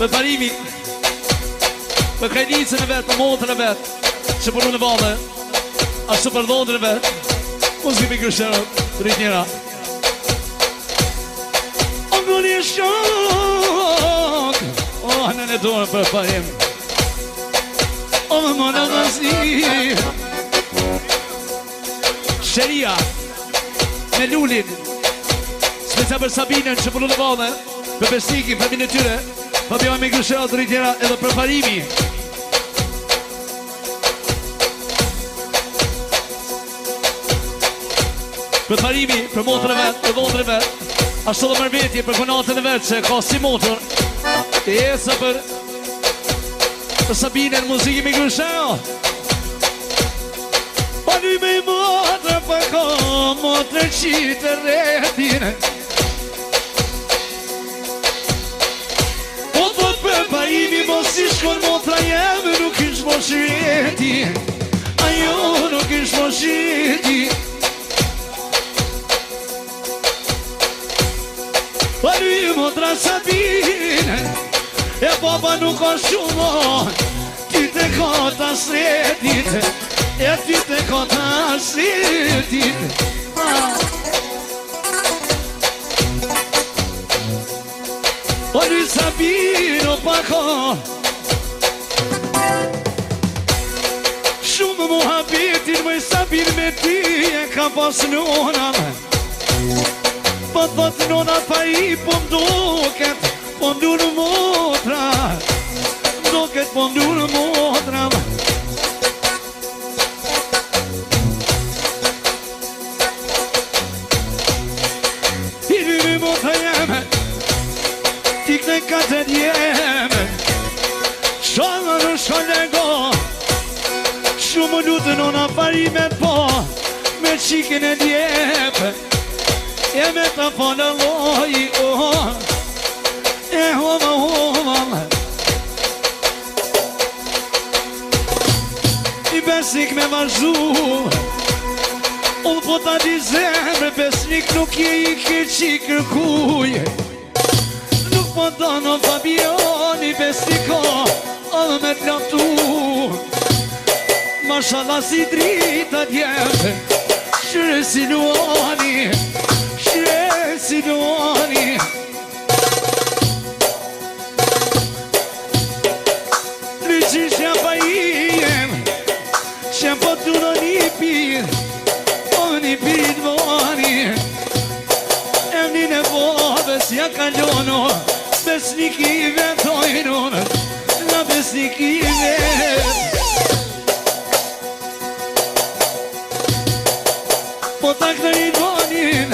Për parimi, për kajnicën e vetë, për motën e vetë, që përru në vale, ashtu për dhondën e vetë, mos kimi kërshërë, rrit njëra. O ngoni e shok, në në dorë për parim, o më në nëzi. Shëria, me lullin, speca për Sabinën që përru në vale, për besnikin, për minë pa bjoj me kërshëra të rritjera edhe për parimi. Për parimi, për motër e vetë, për vondër e vetë, ashtu dhe mërvetje për konatën e vetë që ka si motër, e esa për Sabinën muziki me kërshëra. Pa një me i motër për ka motër qitë retinë. Parimi mos i shkon motra jeme, nuk ish mo shireti, ajo nuk ish mo shireti. Parimi motra Sabine, e baba nuk o shumon, ti te kota sretit, e ti te kota sretit. Ori Sabino pako, shumë muhabetin më Sabin me ti e ka pas nona. Pot nona pa i po mduket, po mdu në motra, mduket po mdu në motra. I dyri motra jeme, tik në katër jeme, shonë në shonë e go, shumë lutë nona parimet po, me qikin e djepe, e me të po në loji, e homa, i besnik me vazhu, unë po ta di zemre, besnik nuk je i keqi kërkuje. Po dono Fabioni besniko, edhe me t'laptu, mashallah si drita djepe, shre si luani, shre si luani. Triqishja pa i jem, që po t'u në një pir, o një pirit vani, emnin e bobes ja kalono, besnik i vetojnon, na besnik i vet. Po tak në i donin,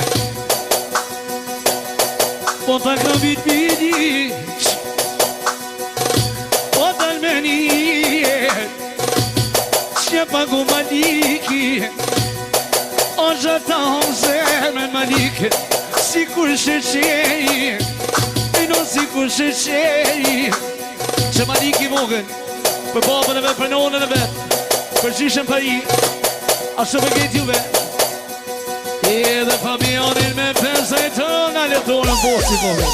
po tak në bit bidiq, po tal me njet, që pagu maliki, o gjata hon zemen maliki, si kur sheqej, si kur sheqej. Që maliki vogën, për babën e vetë, për nonën e vetë, për gjishën për i, ashtu për gejt juve. Edhe Fabionin me pesë e tërën, ale dorën bosi vogën.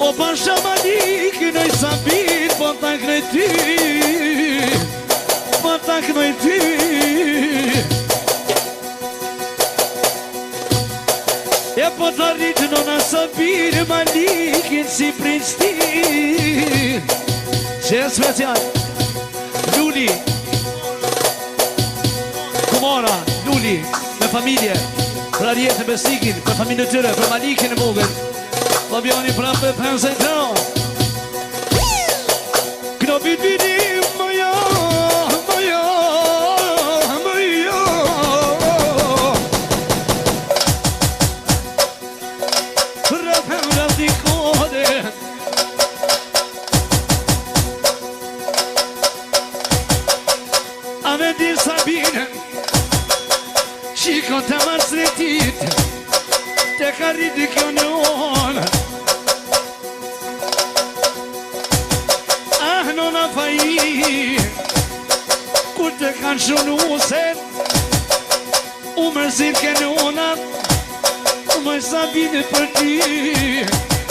O pasha maliki në i Sabin, po të kreti, po të knojti. E po të rritë në në Sabin, malikin si princ ti. Që e special, Luli, Kumara, Luli, me familje, për arjetë në besnikin, për familje të tyre, për malikin e vogën. Fabioni prapë për pensë e tërë. Knopit vidim, mëja, mëja, mëja. Rëpëm rëpti kode, Sabine Qiko të marsretit Te ka rriti kjo në onë Ah, nona faji Kur të kanë shunu se U mërzit ke nona Moj Sabine për ti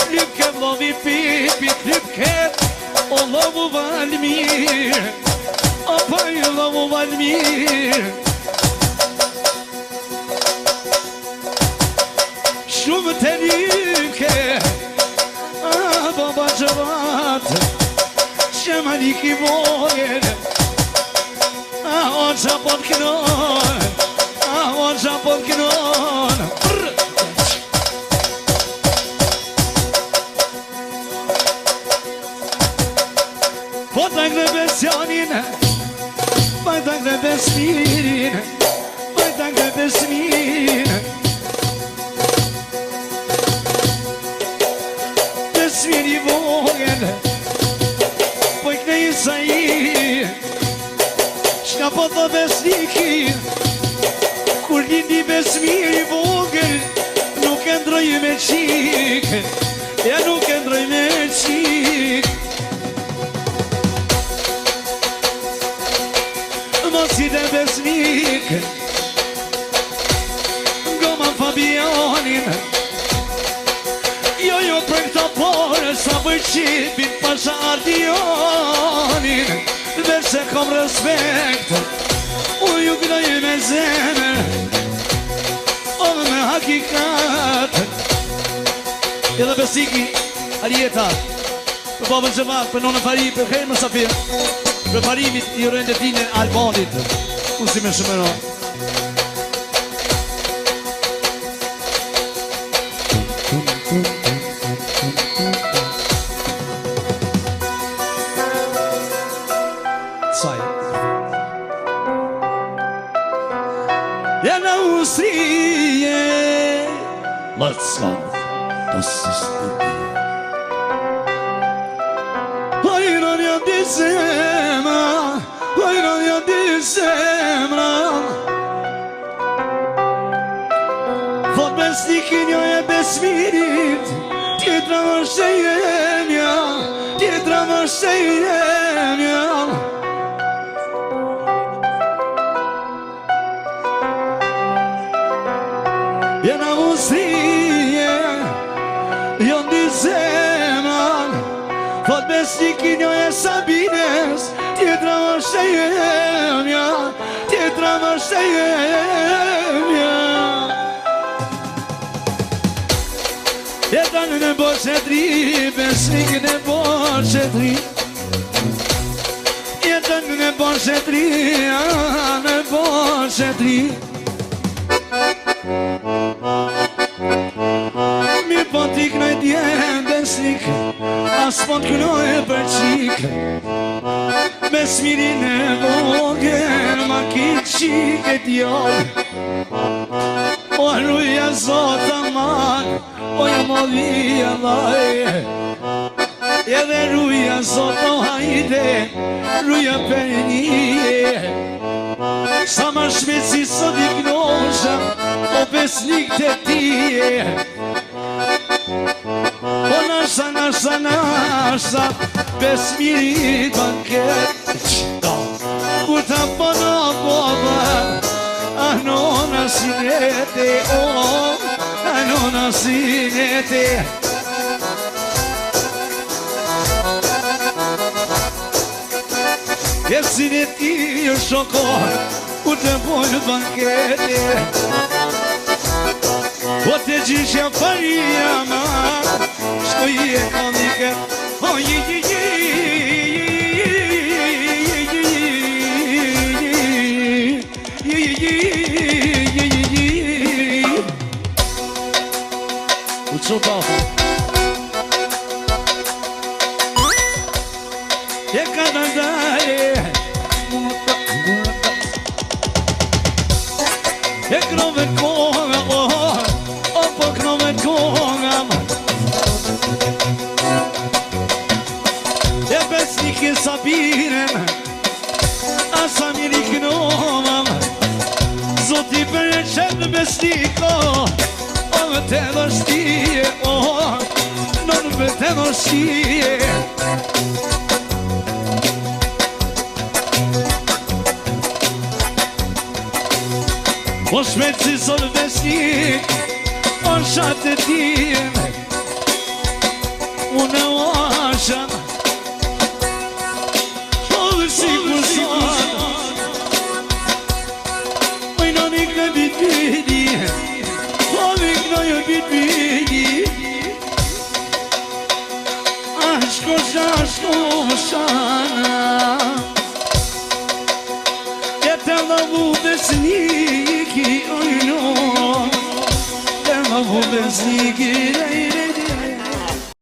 Lyp ke vlovi pipit Lyp ke O lovu valmir O paj lovu valmir Shumë të lyp ke A baba gjëvat Që ma lik I vogel A o gjapot kënon A o gjapot kënon Po të ngrebe sjanin Po të ngrebe smirin Po të ngrebe smirin Të smiri vogel Po I këne I saji Shka po të besniki Kur lindi besmiri vogel Nuk e ndroj me qik Ja nuk e ndroj me qik Mos I dhe besnik Goma Fabianin Jo për këto porë Sa përqipin pasha ardionin Dhe se kom respekt U ju gnoj me zemër O me hakikat Edhe besniki Arieta Për babën Gjemat Për nonën Fari Për Kejnë Mësafir Për parimit I rëndetine Albanit Unë si me shumëron Saj Jena ustrije Let's go Das ist the Hajran ja di zemra Hajran ja di zemra Thot besnikin jo e besmirit Tjetra është e jemja Tjetra është e jemja Jena ustrije Jo di zemra Thot besnikin jo e Sabines Tjetra është e jemja Tjetra është e jemja Jetan në boshetri Besnikin e boshetri Jetan në boshetri Në boshetri Mi po t'i knoj t'jem besnik As po t'knoj për qik Besmirin e vogel Ma ki qik e t'jol O rruja zot aman O ja modhia laj Edhe rruja zot o hajde Rruja për një Sa ma shmeci sot I knosha O besnik të tije O nasha Besmirit banket Kur ta bëna boba A nona sinete A nona sinete E sineti jo shokor Kur të bojnë bankete O të gjishja faria ma Shko I e komike O U qo tafu E ka të ndale E knove konga O po knove konga E besnik e Sabinen A sa mi riknova me qenë besniko, o me të dështije, non me të dështije. O shmet si son besnik, o shatë të tim, unë o asham, o dhe si kusat, oj në një këtë bitbidi, o dhe këtë një bitbidi, ashko shana, jetë dhe vu besniki, oj no, jetë dhe vu besniki,